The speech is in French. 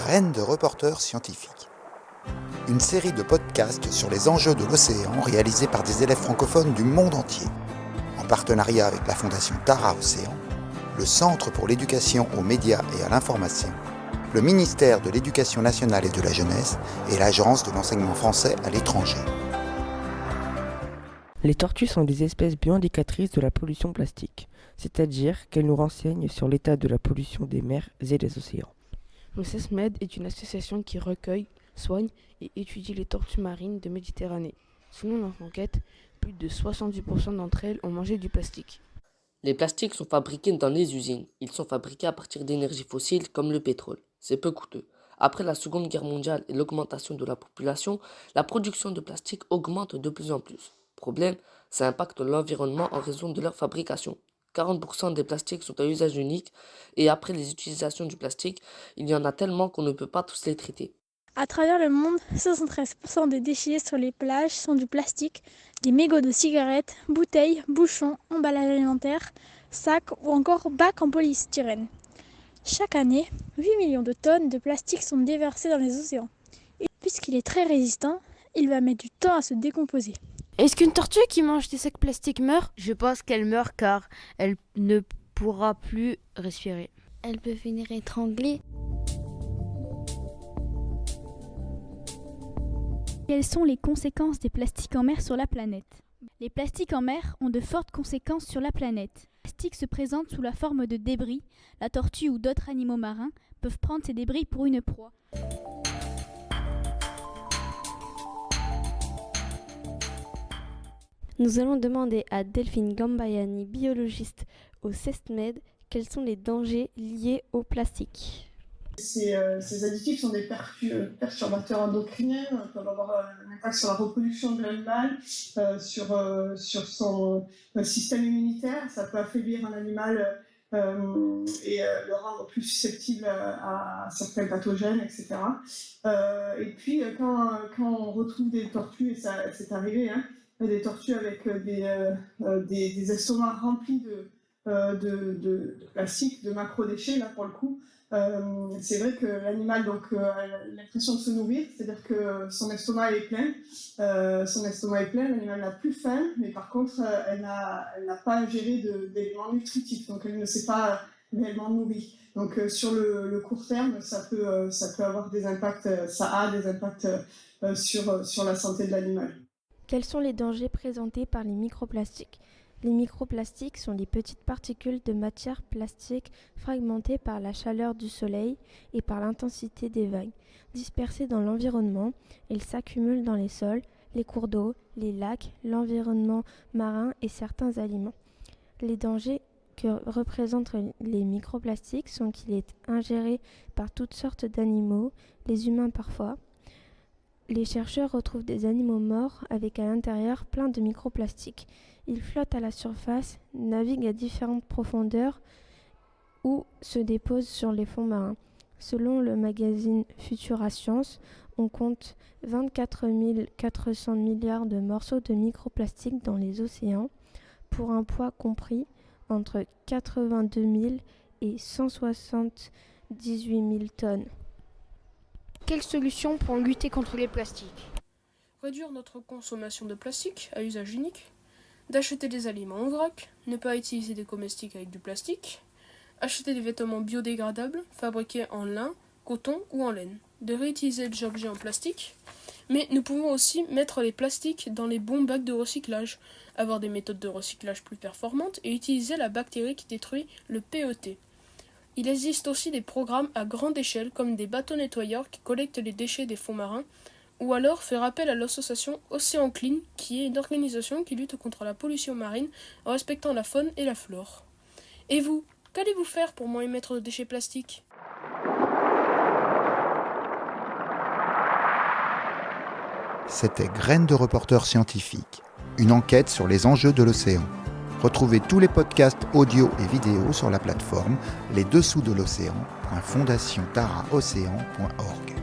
Graines de reporters scientifiques. Une série de podcasts sur les enjeux de l'océan réalisés par des élèves francophones du monde entier, en partenariat avec la Fondation Tara Océan, le Centre pour l'éducation aux médias et à l'information, le ministère de l'Éducation nationale et de la jeunesse et l'Agence de l'enseignement français à l'étranger. Les tortues sont des espèces bioindicatrices de la pollution plastique, c'est-à-dire qu'elles nous renseignent sur l'état de la pollution des mers et des océans. Le CESMED est une association qui recueille, soigne et étudie les tortues marines de Méditerranée. Selon notre enquête, plus de 70% d'entre elles ont mangé du plastique. Les plastiques sont fabriqués dans les usines. Ils sont fabriqués à partir d'énergies fossiles comme le pétrole. C'est peu coûteux. Après la Seconde Guerre mondiale et l'augmentation de la population, la production de plastique augmente de plus en plus. Problème, ça impacte l'environnement en raison de leur fabrication. 40% des plastiques sont à usage unique et après les utilisations du plastique, il y en a tellement qu'on ne peut pas tous les traiter. À travers le monde, 73% des déchets sur les plages sont du plastique, des mégots de cigarettes, bouteilles, bouchons, emballages alimentaires, sacs ou encore bacs en polystyrène. Chaque année, 8 millions de tonnes de plastique sont déversées dans les océans. Et puisqu'il est très résistant, il va mettre du temps à se décomposer. Est-ce qu'une tortue qui mange des sacs plastiques meurt ? Je pense qu'elle meurt car elle ne pourra plus respirer. Elle peut finir étranglée. Quelles sont les conséquences des plastiques en mer sur la planète ? Les plastiques en mer ont de fortes conséquences sur la planète. Les plastiques se présentent sous la forme de débris. La tortue ou d'autres animaux marins peuvent prendre ces débris pour une proie. Nous allons demander à Delphine Gambayani, biologiste au CESMED, quels sont les dangers liés au plastique. Ces additifs sont des perturbateurs endocriniens, peuvent avoir un impact sur la reproduction de l'animal, sur son système immunitaire. Ça peut affaiblir un animal et le rendre plus susceptible à certains pathogènes, etc. Et puis, quand on retrouve des tortues, et ça c'est arrivé, des tortues avec des estomacs remplis de plastique, de macrodéchets, là pour le coup, c'est vrai que l'animal a l'impression de se nourrir, c'est-à-dire que son estomac est plein, l'animal n'a plus faim, mais par contre elle n'a pas ingéré d'éléments nutritifs, donc elle ne s'est pas réellement nourrie. Donc sur le court terme, ça peut avoir des impacts, ça a des impacts sur la santé de l'animal. Quels sont les dangers présentés par les microplastiques ? Les microplastiques sont les petites particules de matière plastique fragmentées par la chaleur du soleil et par l'intensité des vagues. Dispersées dans l'environnement, elles s'accumulent dans les sols, les cours d'eau, les lacs, l'environnement marin et certains aliments. Les dangers que représentent les microplastiques sont qu'il est ingéré par toutes sortes d'animaux, les humains parfois. Les chercheurs retrouvent des animaux morts avec à l'intérieur plein de microplastiques. Ils flottent à la surface, naviguent à différentes profondeurs ou se déposent sur les fonds marins. Selon le magazine Futura Science, on compte 24 400 milliards de morceaux de microplastiques dans les océans pour un poids compris entre 82 000 et 178 000 tonnes. Quelles solutions pour lutter contre les plastiques ? Réduire notre consommation de plastique à usage unique, d'acheter des aliments en vrac, ne pas utiliser des comestibles avec du plastique, acheter des vêtements biodégradables fabriqués en lin, coton ou en laine, de réutiliser les objets en plastique, mais nous pouvons aussi mettre les plastiques dans les bons bacs de recyclage, avoir des méthodes de recyclage plus performantes et utiliser la bactérie qui détruit le PET. Il existe aussi des programmes à grande échelle comme des bateaux nettoyeurs qui collectent les déchets des fonds marins ou alors faire appel à l'association Océan Clean qui est une organisation qui lutte contre la pollution marine en respectant la faune et la flore. Et vous, qu'allez-vous faire pour moins émettre de déchets plastiques ? C'était Graines de reporters scientifiques, une enquête sur les enjeux de l'océan. Retrouvez tous les podcasts audio et vidéo sur la plateforme lesdessous de l'océan.fondationtaraocéan.org.